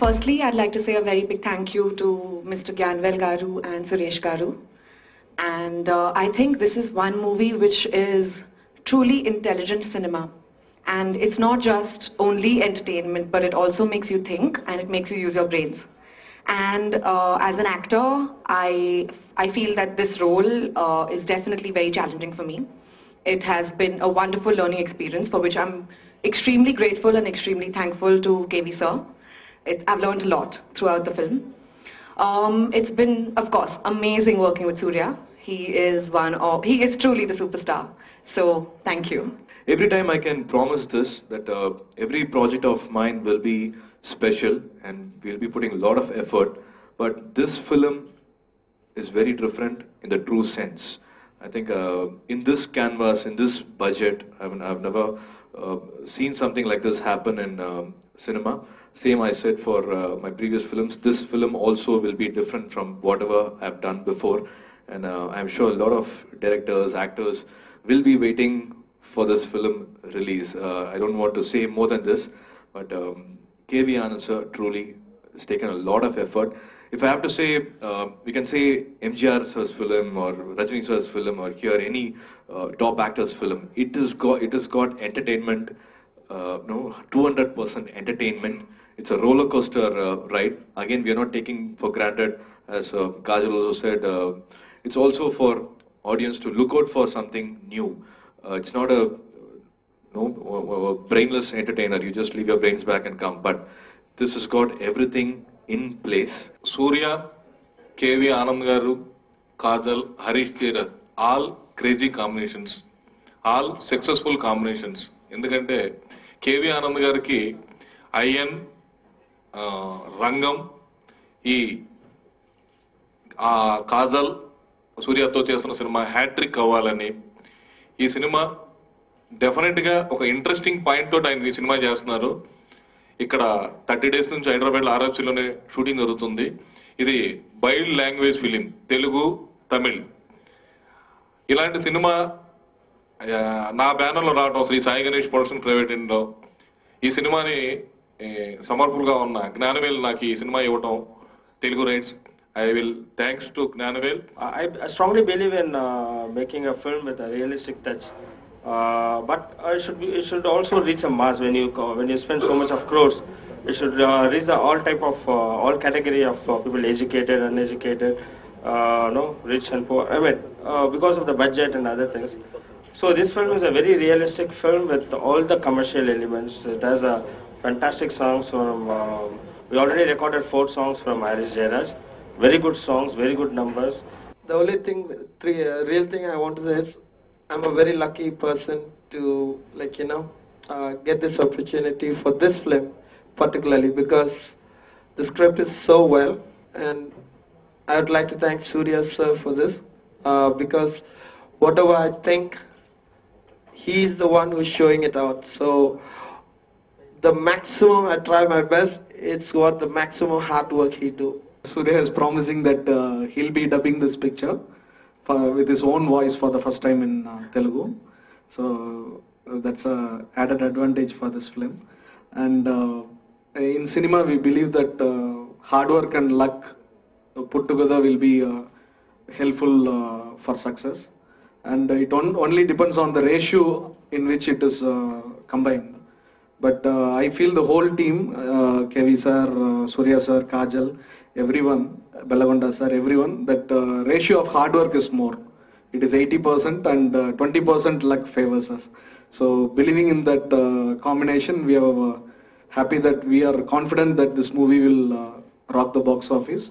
Firstly, I'd like to say a very big thank you to Mr. Gyanvel Garu and Suresh Garu. And I think this is one movie which is truly intelligent cinema. And it's not just only entertainment, but it also makes you think and it makes you use your brains. And as an actor, I feel that this role is definitely very challenging for me. It has been a wonderful learning experience for which I'm extremely grateful and extremely thankful to KV sir. I've learned a lot throughout the film. It's been, of course, amazing working with Surya. He is truly the superstar. So, thank you. Every time I can promise this, that every project of mine will be special and we'll be putting a lot of effort. But this film is very different in the true sense. I think in this canvas, in this budget, I've never seen something like this happen in cinema. Same I said for my previous films. This film also will be different from whatever I've done before. And I'm sure a lot of directors, actors will be waiting for this film release. I don't want to say more than this, but KV Anand sir truly has taken a lot of effort. If I have to say, we can say MGR sir's film or Rajini sir's film or here any top actor's film. It has got entertainment, 200% entertainment. It's a roller coaster ride. Again, we are not taking for granted, as Kajal also said. It's also for audience to look out for something new. It's not a brainless entertainer. You just leave your brains back and come. But this has got everything in place. Surya, KV Anand Garu, Kajal, Harish Keras, all crazy combinations, all successful combinations. Endukante KV Anand Gariki IN రంగం ఈ కాజల్ సూర్యతో చేస్తున్న cinema hat trick అవ్వాలని ఈ cinema డెఫినెట్గా ఒక interesting point తోటి ఆయన ఈ సినిమా చేస్తున్నారు. ఇక్కడ 30 days నుంచి హైదరాబాద్లో ఆర్ఎఫ్సీలోనే షూటింగ్ జరుగుతుంది. ఇది bile language film, Telugu Tamil. ఇలాంటి సినిమా నా బ్యానర్లో రావడం శ్రీ సాయి గణేష్ ప్రొడక్షన్ ప్రైవేట్ ఇంట్లో ఈ సినిమాని సమర్పులుగా ఉన్న జ్ఞానవేల్ నాకు ఈ సినిమా ఇవ్వటం Telugu rights. I will thanks to Gnanavel. I strongly believe in making a film with a realistic touch, but it should also reach a mass. When you spend so much of crores, it should reach all category of people, educated, uneducated, rich and poor. I mean, because of the budget and other things. So this film is a very realistic film with all the commercial elements. It has a fantastic songs from. We already recorded 4 songs from Harish Jayaraj. Very good songs, very good numbers. The only thing, real thing I want to say is, I'm a very lucky person to, get this opportunity for this film, particularly because the script is so well, and I would like to thank Surya sir for this, because whatever I think, he's the one who's showing it out. So the maximum, I try my best. It's what the maximum hard work he do. Surya is promising that he'll be dubbing this picture with his own voice for the first time in Telugu. So that's a added advantage for this film. And in cinema we believe that hard work and luck put together will be helpful for success. And it only depends on the ratio in which it is combined. But I feel the whole team, KV sir, Surya sir, Kajal, everyone, Bellagonda sir, everyone, that ratio of hard work is more. It is 80% and 20% luck favors us. So believing in that combination, we are happy that we are confident that this movie will rock the box office.